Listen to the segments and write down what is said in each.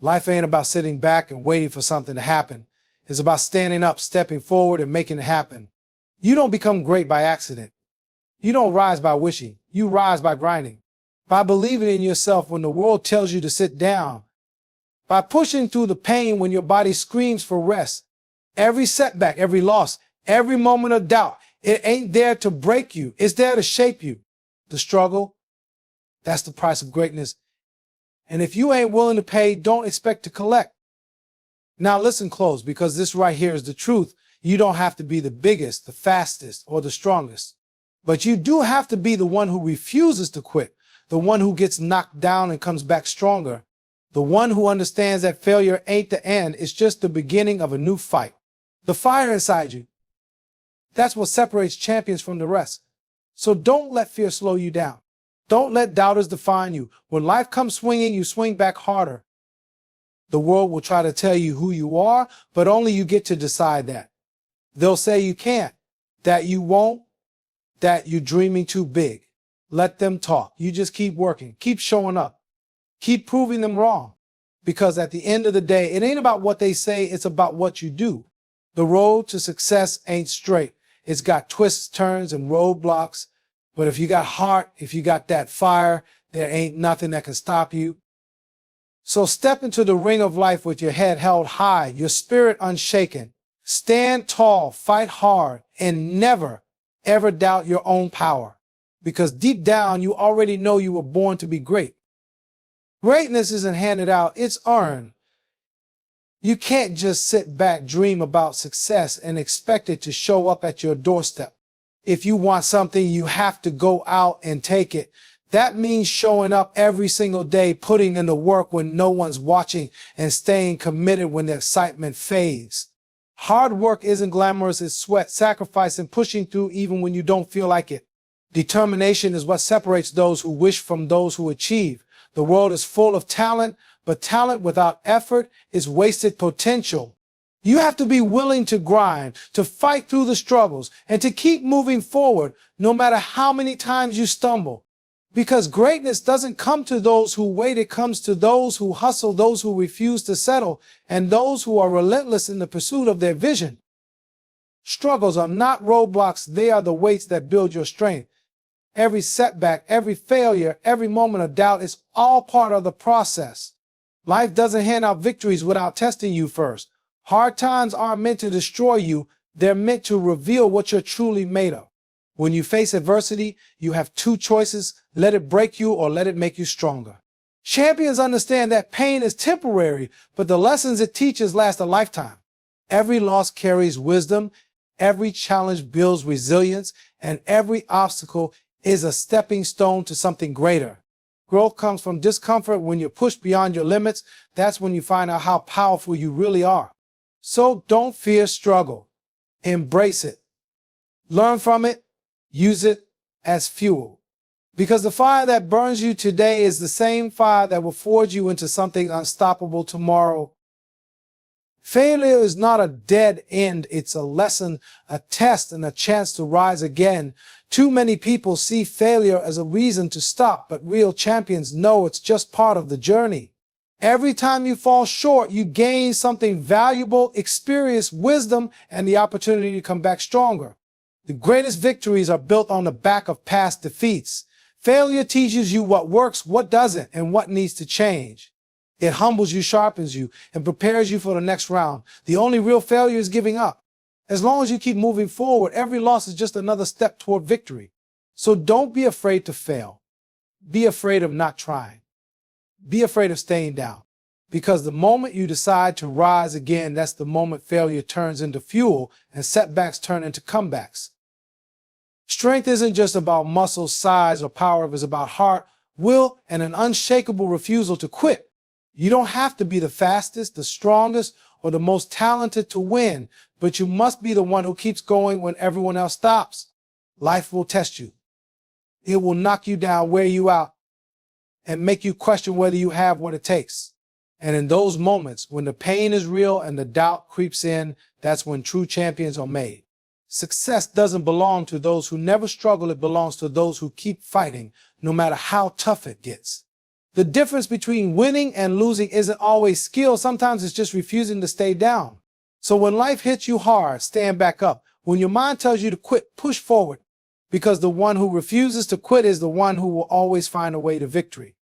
Life ain't about sitting back and waiting for something to happen. It's about standing up, stepping forward, and making it happen. You don't become great by accident. You don't rise by wishing. You rise by grinding. By believing in yourself when the world tells you to sit down. By pushing through the pain when your body screams for rest. Every setback, every loss, every moment of doubt, it ain't there to break you. It's there to shape you. The struggle, that's the price of greatness. And if you ain't willing to pay, don't expect to collect. Now listen close, because this right here is the truth. You don't have to be the biggest, the fastest, or the strongest. But you do have to be the one who refuses to quit, the one who gets knocked down and comes back stronger, the one who understands that failure ain't the end, it's just the beginning of a new fight. The fire inside you, that's what separates champions from the rest. So don't let fear slow you down. Don't let doubters define you. When life comes swinging, you swing back harder. The world will try to tell you who you are, but only you get to decide that. They'll say you can't, that you won't, that you're dreaming too big. Let them talk. You just keep working, keep showing up, keep proving them wrong. Because at the end of the day, it ain't about what they say, it's about what you do. The road to success ain't straight. It's got twists, turns, and roadblocks. But if you got heart, if you got that fire, there ain't nothing that can stop you. So step into the ring of life with your head held high, your spirit unshaken. Stand tall, fight hard, and never, ever doubt your own power. Because deep down, you already know you were born to be great. Greatness isn't handed out, it's earned. You can't just sit back, dream about success, and expect it to show up at your doorstep. If you want something, you have to go out and take it. That means showing up every single day, putting in the work when no one's watching, and staying committed when the excitement fades. Hard work isn't glamorous, it's sweat, sacrifice, and pushing through even when you don't feel like it. Determination is what separates those who wish from those who achieve. The world is full of talent, but talent without effort is wasted potential. You have to be willing to grind, to fight through the struggles, and to keep moving forward no matter how many times you stumble. Because greatness doesn't come to those who wait, it comes to those who hustle, those who refuse to settle, and those who are relentless in the pursuit of their vision. Struggles are not roadblocks, they are the weights that build your strength. Every setback, every failure, every moment of doubt is all part of the process. Life doesn't hand out victories without testing you first. Hard times aren't meant to destroy you, they're meant to reveal what you're truly made of. When you face adversity, you have two choices: let it break you or let it make you stronger. Champions understand that pain is temporary, but the lessons it teaches last a lifetime. Every loss carries wisdom, every challenge builds resilience, and every obstacle is a stepping stone to something greater. Growth comes from discomfort. When you're pushed beyond your limits, that's when you find out how powerful you really are. So don't fear struggle. Embrace it. Learn from it. Use it as fuel. Because the fire that burns you today is the same fire that will forge you into something unstoppable tomorrow. Failure is not a dead end. It's a lesson, a test, and a chance to rise again. Too many people see failure as a reason to stop, but real champions know it's just part of the journey. Every time you fall short, you gain something valuable, experience, wisdom, and the opportunity to come back stronger. The greatest victories are built on the back of past defeats. Failure teaches you what works, what doesn't, and what needs to change. It humbles you, sharpens you, and prepares you for the next round. The only real failure is giving up. As long as you keep moving forward, every loss is just another step toward victory. So don't be afraid to fail. Be afraid of not trying. Be afraid of staying down. Because the moment you decide to rise again, that's the moment failure turns into fuel and setbacks turn into comebacks. Strength isn't just about muscle, size, or power. It's about heart, will, and an unshakable refusal to quit. You don't have to be the fastest, the strongest, or the most talented to win, but you must be the one who keeps going when everyone else stops. Life will test you. It will knock you down, wear you out, and make you question whether you have what it takes. And in those moments, when the pain is real and the doubt creeps in, that's when true champions are made. Success doesn't belong to those who never struggle. It belongs to those who keep fighting, no matter how tough it gets. The difference between winning and losing isn't always skill. Sometimes it's just refusing to stay down. So when life hits you hard, stand back up. When your mind tells you to quit, push forward, because the one who refuses to quit is the one who will always find a way to victory.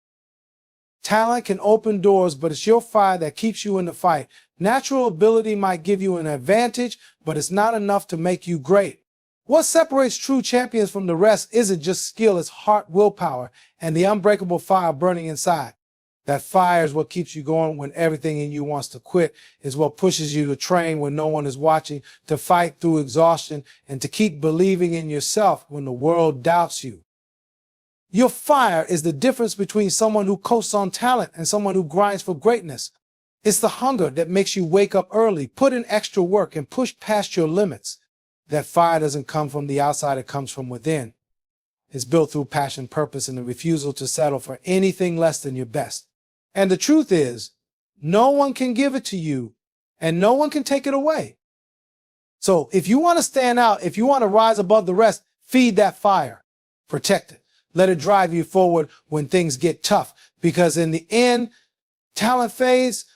Talent can open doors, but it's your fire that keeps you in the fight. Natural ability might give you an advantage, but it's not enough to make you great. What separates true champions from the rest isn't just skill, it's heart, willpower, and the unbreakable fire burning inside. That fire is what keeps you going when everything in you wants to quit, is what pushes you to train when no one is watching, to fight through exhaustion, and to keep believing in yourself when the world doubts you. Your fire is the difference between someone who coasts on talent and someone who grinds for greatness. It's the hunger that makes you wake up early, put in extra work, and push past your limits. That fire doesn't come from the outside, it comes from within. It's built through passion, purpose, and the refusal to settle for anything less than your best. And the truth is, no one can give it to you, and no one can take it away. So if you want to stand out, if you want to rise above the rest, feed that fire. Protect it. Let it drive you forward when things get tough. Because in the end, talent fades,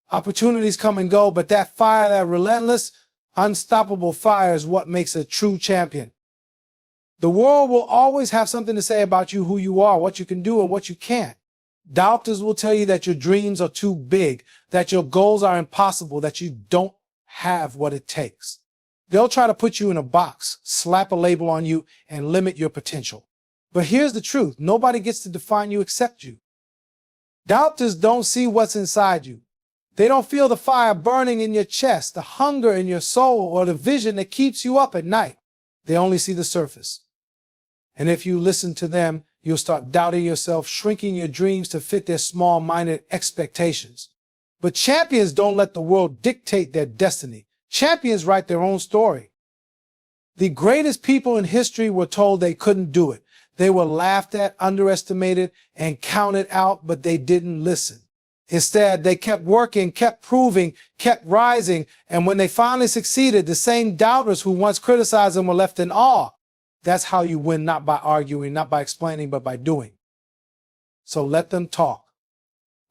opportunities come and go, but that fire, that relentless, unstoppable fire is what makes a true champion. The world will always have something to say about you, who you are, what you can do, and what you can't. Doubters will tell you that your dreams are too big, that your goals are impossible, that you don't have what it takes. They'll try to put you in a box, slap a label on you, and limit your potential. But here's the truth. Nobody gets to define you except you. Doubters don't see what's inside you. They don't feel the fire burning in your chest, the hunger in your soul, or the vision that keeps you up at night. They only see the surface. And if you listen to them, you'll start doubting yourself, shrinking your dreams to fit their small-minded expectations. But champions don't let the world dictate their destiny. Champions write their own story. The greatest people in history were told they couldn't do it. They were laughed at, underestimated, and counted out, but they didn't listen. Instead, they kept working, kept proving, kept rising, and when they finally succeeded, the same doubters who once criticized them were left in awe. That's how you win, not by arguing, not by explaining, but by doing. So let them talk.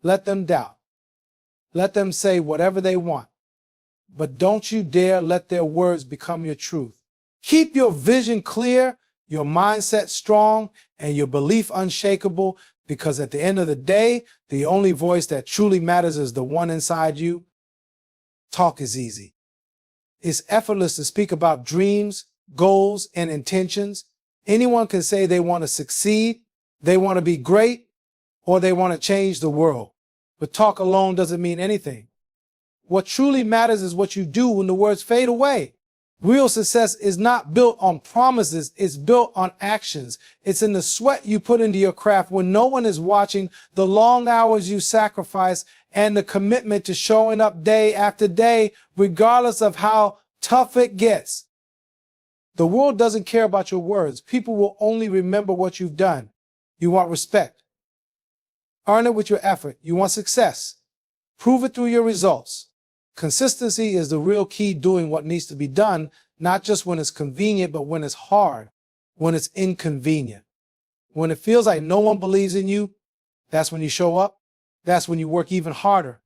Let them doubt. Let them say whatever they want. But don't you dare let their words become your truth. Keep your vision clear, your mindset strong, and your belief unshakable, because at the end of the day, the only voice that truly matters is the one inside you. Talk is easy. It's effortless to speak about dreams, goals, and intentions. Anyone can say they want to succeed, they want to be great, or they want to change the world. But talk alone doesn't mean anything. What truly matters is what you do when the words fade away. Real success is not built on promises, it's built on actions. It's in the sweat you put into your craft when no one is watching, the long hours you sacrifice, and the commitment to showing up day after day, regardless of how tough it gets. The world doesn't care about your words. People will only remember what you've done. You want respect. Earn it with your effort. You want success. Prove it through your results. Consistency is the real key, doing what needs to be done, not just when it's convenient, but when it's hard, when it's inconvenient. When it feels like no one believes in you, that's when you show up. That's when you work even harder.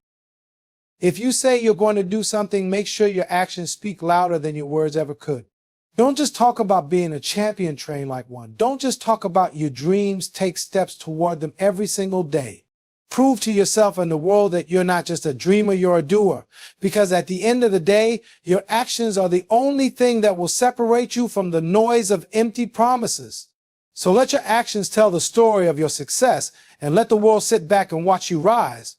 If you say you're going to do something, make sure your actions speak louder than your words ever could. Don't just talk about being a champion, train like one. Don't just talk about your dreams, take steps toward them every single day. Prove to yourself and the world that you're not just a dreamer, you're a doer. Because at the end of the day, your actions are the only thing that will separate you from the noise of empty promises. So let your actions tell the story of your success, and let the world sit back and watch you rise.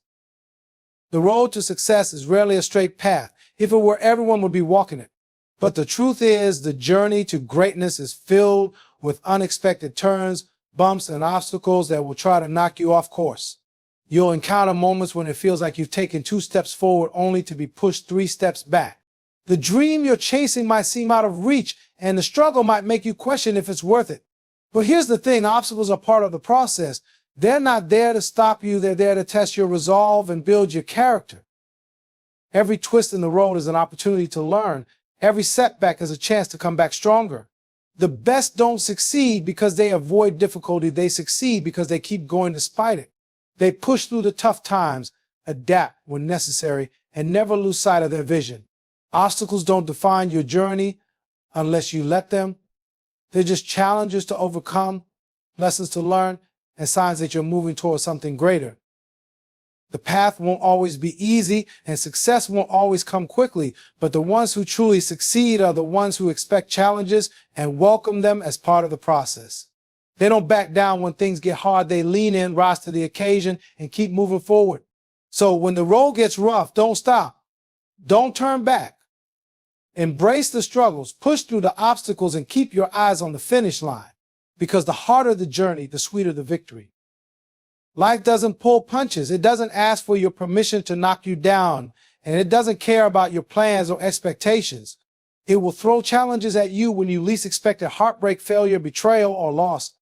The road to success is rarely a straight path. If it were, everyone would be walking it. But the truth is, the journey to greatness is filled with unexpected turns, bumps, and obstacles that will try to knock you off course. You'll encounter moments when it feels like you've taken 2 steps forward only to be pushed 3 steps back. The dream you're chasing might seem out of reach, and the struggle might make you question if it's worth it. But here's the thing, obstacles are part of the process. They're not there to stop you, they're there to test your resolve and build your character. Every twist in the road is an opportunity to learn. Every setback is a chance to come back stronger. The best don't succeed because they avoid difficulty, they succeed because they keep going despite it. They push through the tough times, adapt when necessary, and never lose sight of their vision. Obstacles don't define your journey unless you let them. They're just challenges to overcome, lessons to learn, and signs that you're moving towards something greater. The path won't always be easy, and success won't always come quickly, but the ones who truly succeed are the ones who expect challenges and welcome them as part of the process. They don't back down when things get hard. They lean in, rise to the occasion, and keep moving forward. So when the road gets rough, don't stop. Don't turn back. Embrace the struggles, push through the obstacles, and keep your eyes on the finish line. Because the harder the journey, the sweeter the victory. Life doesn't pull punches. It doesn't ask for your permission to knock you down, and it doesn't care about your plans or expectations. It will throw challenges at you when you least expect it: heartbreak, failure, betrayal, or loss.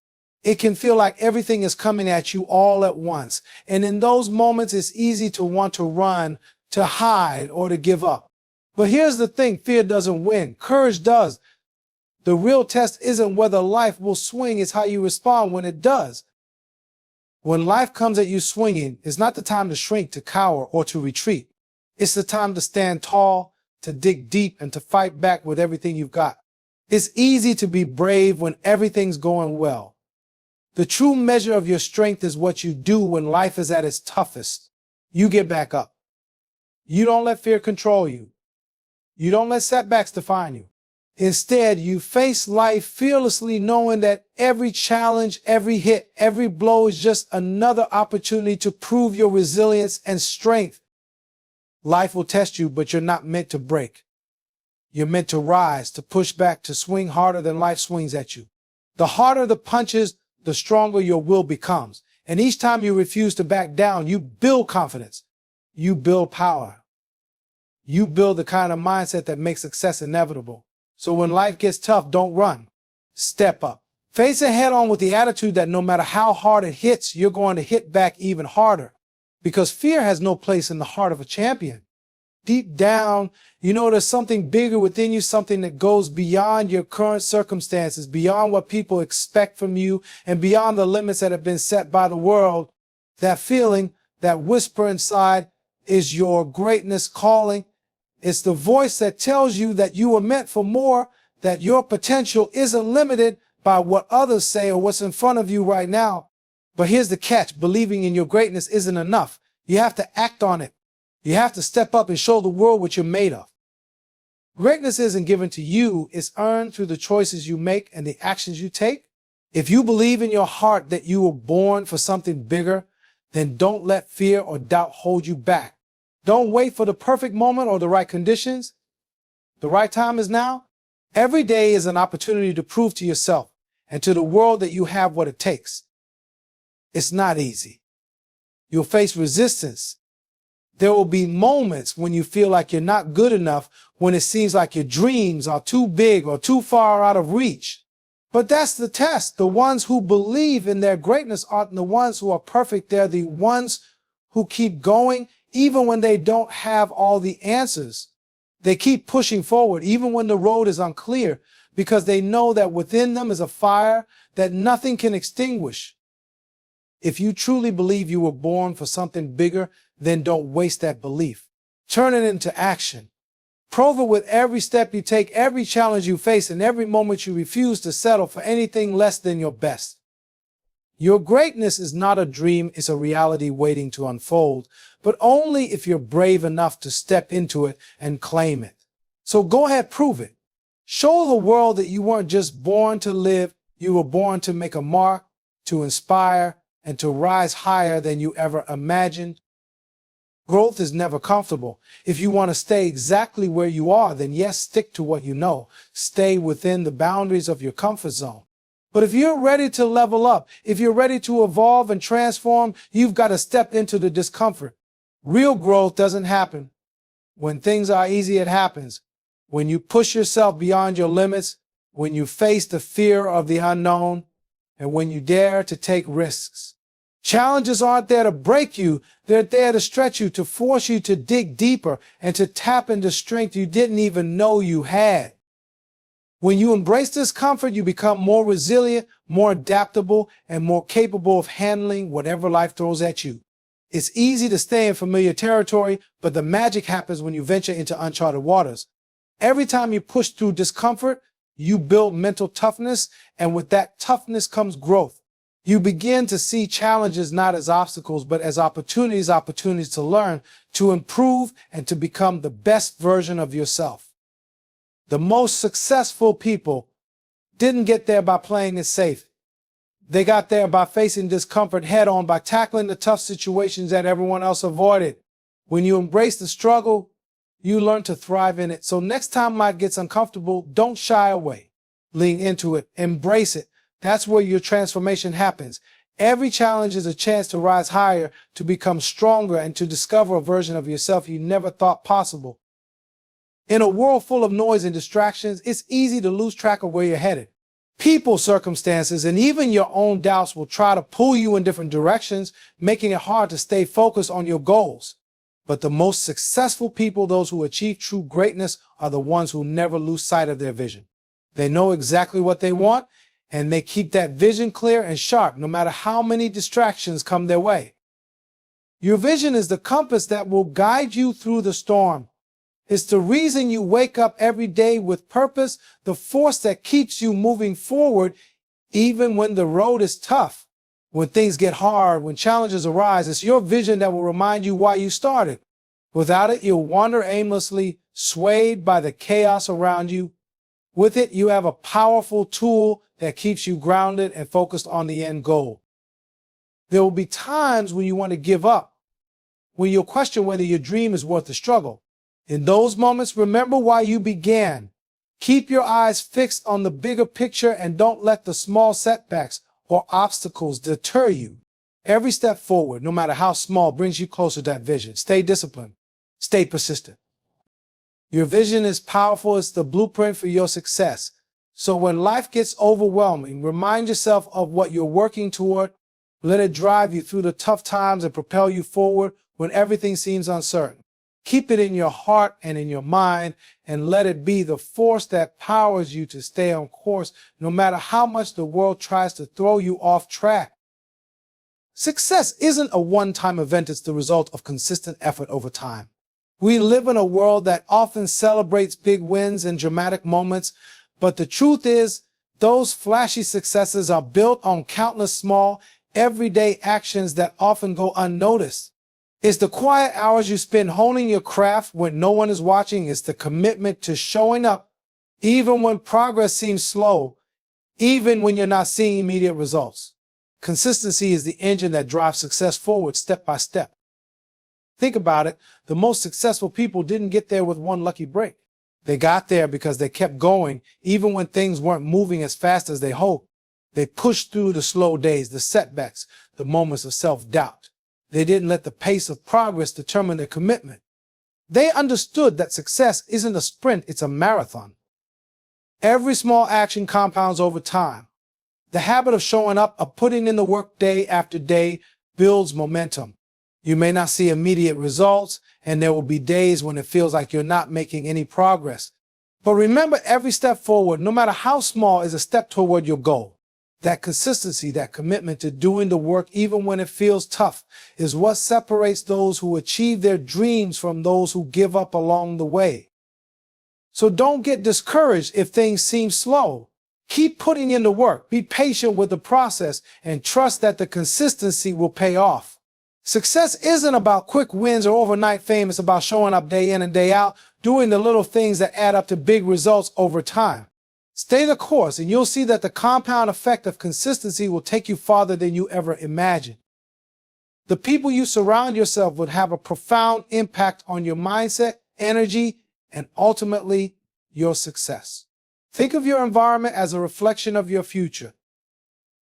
It can feel like everything is coming at you all at once. And in those moments, it's easy to want to run, to hide, or to give up. But here's the thing: fear doesn't win. Courage does. The real test isn't whether life will swing, it's how you respond when it does. When life comes at you swinging, it's not the time to shrink, to cower, or to retreat. It's the time to stand tall, to dig deep, and to fight back with everything you've got. It's easy to be brave when everything's going well. The true measure of your strength is what you do when life is at its toughest. You get back up. You don't let fear control you. You don't let setbacks define you. Instead, you face life fearlessly, knowing that every challenge, every hit, every blow is just another opportunity to prove your resilience and strength. Life will test you, but you're not meant to break. You're meant to rise, to push back, to swing harder than life swings at you. The harder the punches, the stronger your will becomes. And each time you refuse to back down, you build confidence. You build power. You build the kind of mindset that makes success inevitable. So when life gets tough, don't run. Step up. Face it head on with the attitude that no matter how hard it hits, you're going to hit back even harder. Because fear has no place in the heart of a champion. Deep down, you know there's something bigger within you, something that goes beyond your current circumstances, beyond what people expect from you, and beyond the limits that have been set by the world. That feeling, that whisper inside, is your greatness calling. It's the voice that tells you that you were meant for more, that your potential isn't limited by what others say or what's in front of you right now. But here's the catch: believing in your greatness isn't enough. You have to act on it. You have to step up and show the world what you're made of. Greatness isn't given to you, it's earned through the choices you make and the actions you take. If you believe in your heart that you were born for something bigger, then don't let fear or doubt hold you back. Don't wait for the perfect moment or the right conditions. The right time is now. Every day is an opportunity to prove to yourself and to the world that you have what it takes. It's not easy. You'll face resistance. There will be moments when you feel like you're not good enough, when it seems like your dreams are too big or too far out of reach. But that's the test. The ones who believe in their greatness aren't the ones who are perfect. They're the ones who keep going even when they don't have all the answers. They keep pushing forward even when the road is unclear, because they know that within them is a fire that nothing can extinguish. If you truly believe you were born for something bigger, then don't waste that belief. Turn it into action. Prove it with every step you take, every challenge you face, and every moment you refuse to settle for anything less than your best. Your greatness is not a dream, it's a reality waiting to unfold, but only if you're brave enough to step into it and claim it. So go ahead, prove it. Show the world that you weren't just born to live, you were born to make a mark, to inspire, and to rise higher than you ever imagined. Growth is never comfortable. If you want to stay exactly where you are, then yes, stick to what you know. Stay within the boundaries of your comfort zone. But if you're ready to level up, if you're ready to evolve and transform, you've got to step into the discomfort. Real growth doesn't happen when things are easy. It happens when you push yourself beyond your limits, when you face the fear of the unknown, and when you dare to take risks. Challenges aren't there to break you. They're there to stretch you, to force you to dig deeper and to tap into strength you didn't even know you had. When you embrace discomfort, you become more resilient, more adaptable, and more capable of handling whatever life throws at you. It's easy to stay in familiar territory, but the magic happens when you venture into uncharted waters. Every time you push through discomfort, you build mental toughness, and with that toughness comes growth. You begin to see challenges not as obstacles, but as opportunities to learn, to improve, and to become the best version of yourself. The most successful people didn't get there by playing it safe. They got there by facing discomfort head on, by tackling the tough situations that everyone else avoided. When you embrace the struggle, you learn to thrive in it. So next time life gets uncomfortable, don't shy away. Lean into it. Embrace it. That's where your transformation happens. Every challenge is a chance to rise higher, to become stronger, and to discover a version of yourself you never thought possible. In a world full of noise and distractions, it's easy to lose track of where you're headed. People, circumstances, and even your own doubts will try to pull you in different directions, making it hard to stay focused on your goals. But the most successful people, those who achieve true greatness, are the ones who never lose sight of their vision. They know exactly what they want, and they keep that vision clear and sharp, no matter how many distractions come their way. Your vision is the compass that will guide you through the storm. It's the reason you wake up every day with purpose, the force that keeps you moving forward, even when the road is tough, when things get hard, when challenges arise. It's your vision that will remind you why you started. Without it, you'll wander aimlessly, swayed by the chaos around you. With it, you have a powerful tool that keeps you grounded and focused on the end goal. There will be times when you want to give up, when you'll question whether your dream is worth the struggle. In those moments, remember why you began. Keep your eyes fixed on the bigger picture and don't let the small setbacks or obstacles deter you. Every step forward, no matter how small, brings you closer to that vision. Stay disciplined. Stay persistent. Your vision is powerful. It's the blueprint for your success. So when life gets overwhelming, remind yourself of what you're working toward. Let it drive you through the tough times and propel you forward when everything seems uncertain. Keep it in your heart and in your mind, and let it be the force that powers you to stay on course, no matter how much the world tries to throw you off track. Success isn't a one-time event. It's the result of consistent effort over time. We live in a world that often celebrates big wins and dramatic moments, but the truth is, those flashy successes are built on countless small, everyday actions that often go unnoticed. It's the quiet hours you spend honing your craft when no one is watching. It's the commitment to showing up, even when progress seems slow, even when you're not seeing immediate results. Consistency is the engine that drives success forward step by step. Think about it. The most successful people didn't get there with one lucky break. They got there because they kept going, even when things weren't moving as fast as they hoped. They pushed through the slow days, the setbacks, the moments of self-doubt. They didn't let the pace of progress determine their commitment. They understood that success isn't a sprint, it's a marathon. Every small action compounds over time. The habit of showing up, of putting in the work day after day, builds momentum. You may not see immediate results, and there will be days when it feels like you're not making any progress. But remember, every step forward, no matter how small, is a step toward your goal. That consistency, that commitment to doing the work even when it feels tough, is what separates those who achieve their dreams from those who give up along the way. So don't get discouraged if things seem slow. Keep putting in the work, be patient with the process, and trust that the consistency will pay off. Success isn't about quick wins or overnight fame. It's about showing up day in and day out, doing the little things that add up to big results over time. Stay the course, and you'll see that the compound effect of consistency will take you farther than you ever imagined. The people you surround yourself with have a profound impact on your mindset, energy, and ultimately your success. Think of your environment as a reflection of your future.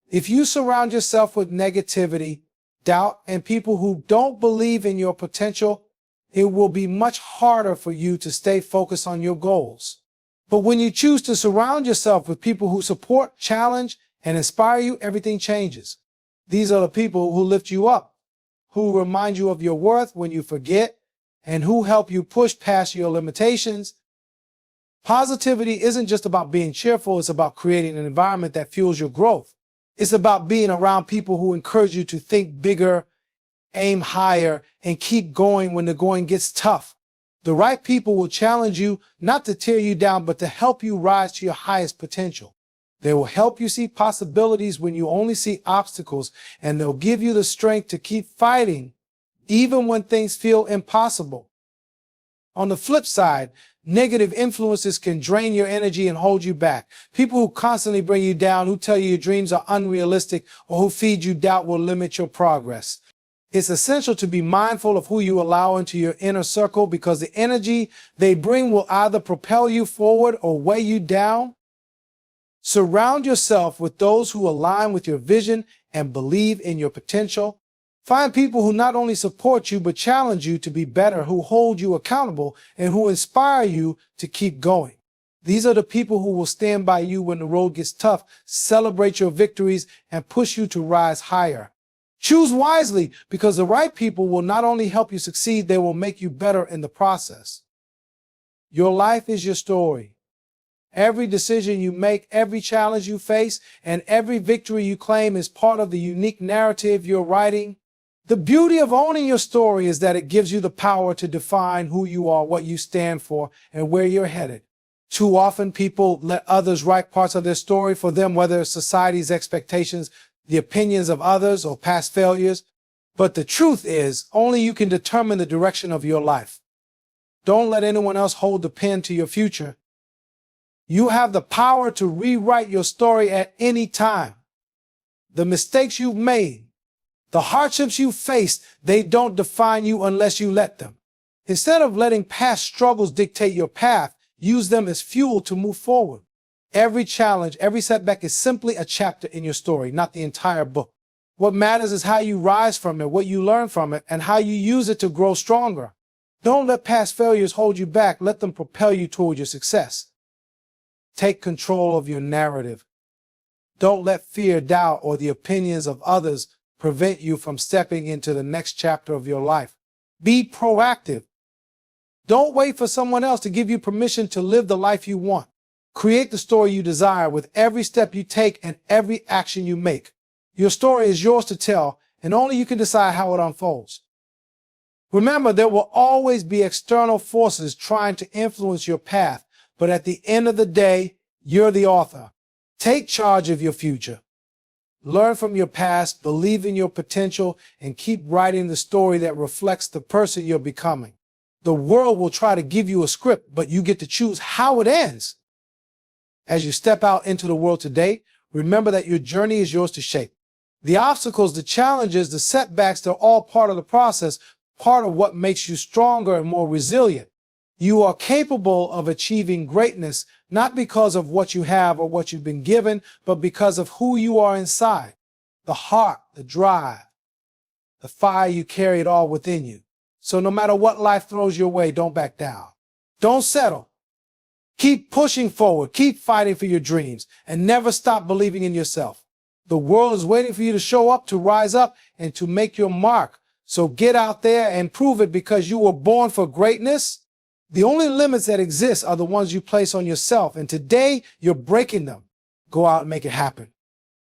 If you surround yourself with negativity, doubt, and people who don't believe in your potential, it will be much harder for you to stay focused on your goals. But when you choose to surround yourself with people who support, challenge, and inspire you, everything changes. These are the people who lift you up, who remind you of your worth when you forget, and who help you push past your limitations. Positivity isn't just about being cheerful. It's about creating an environment that fuels your growth. It's about being around people who encourage you to think bigger aim higher, and keep going when the going gets tough. The right people will challenge you not to tear you down, but to help you rise to your highest potential. They will help you see possibilities when you only see obstacles, and they'll give you the strength to keep fighting even when things feel impossible. On the flip side, negative influences can drain your energy and hold you back. People who constantly bring you down, who tell you your dreams are unrealistic, or who feed you doubt will limit your progress. It's essential to be mindful of who you allow into your inner circle, because the energy they bring will either propel you forward or weigh you down. Surround yourself with those who align with your vision and believe in your potential. Find people who not only support you but challenge you to be better, who hold you accountable, and who inspire you to keep going. These are the people who will stand by you when the road gets tough, celebrate your victories, and push you to rise higher. Choose wisely, because the right people will not only help you succeed, they will make you better in the process. Your life is your story. Every decision you make, every challenge you face, and every victory you claim is part of the unique narrative you're writing. The beauty of owning your story is that it gives you the power to define who you are, what you stand for, and where you're headed. Too often, people let others write parts of their story for them, whether it's society's expectations, the opinions of others, or past failures. But the truth is, only you can determine the direction of your life. Don't let anyone else hold the pen to your future. You have the power to rewrite your story at any time. The mistakes you've made, the hardships you faced, they don't define you unless you let them. Instead of letting past struggles dictate your path, use them as fuel to move forward. Every challenge, every setback is simply a chapter in your story, not the entire book. What matters is how you rise from it, what you learn from it, and how you use it to grow stronger. Don't let past failures hold you back. Let them propel you toward your success. Take control of your narrative. Don't let fear, doubt, or the opinions of others prevent you from stepping into the next chapter of your life. Be proactive. Don't wait for someone else to give you permission to live the life you want. Create the story you desire with every step you take and every action you make. Your story is yours to tell, and only you can decide how it unfolds. Remember, there will always be external forces trying to influence your path, but at the end of the day, you're the author. Take charge of your future. Learn from your past, believe in your potential, and keep writing the story that reflects the person you're becoming. The world will try to give you a script, but you get to choose how it ends. As you step out into the world today, remember that your journey is yours to shape. The obstacles, the challenges, the setbacks, they're all part of the process, part of what makes you stronger and more resilient. You are capable of achieving greatness, not because of what you have or what you've been given, but because of who you are inside. The heart, the drive, the fire you carry it all within you. So no matter what life throws your way, don't back down. Don't settle. Keep pushing forward, keep fighting for your dreams, and never stop believing in yourself. The world is waiting for you to show up, to rise up, and to make your mark. So get out there and prove it, because you were born for greatness. The only limits that exist are the ones you place on yourself, and today you're breaking them. Go out and make it happen.